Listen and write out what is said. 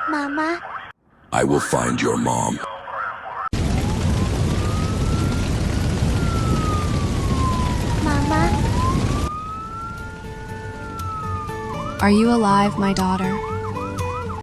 Mama? I will find your mom. Mama? Are you alive, my daughter?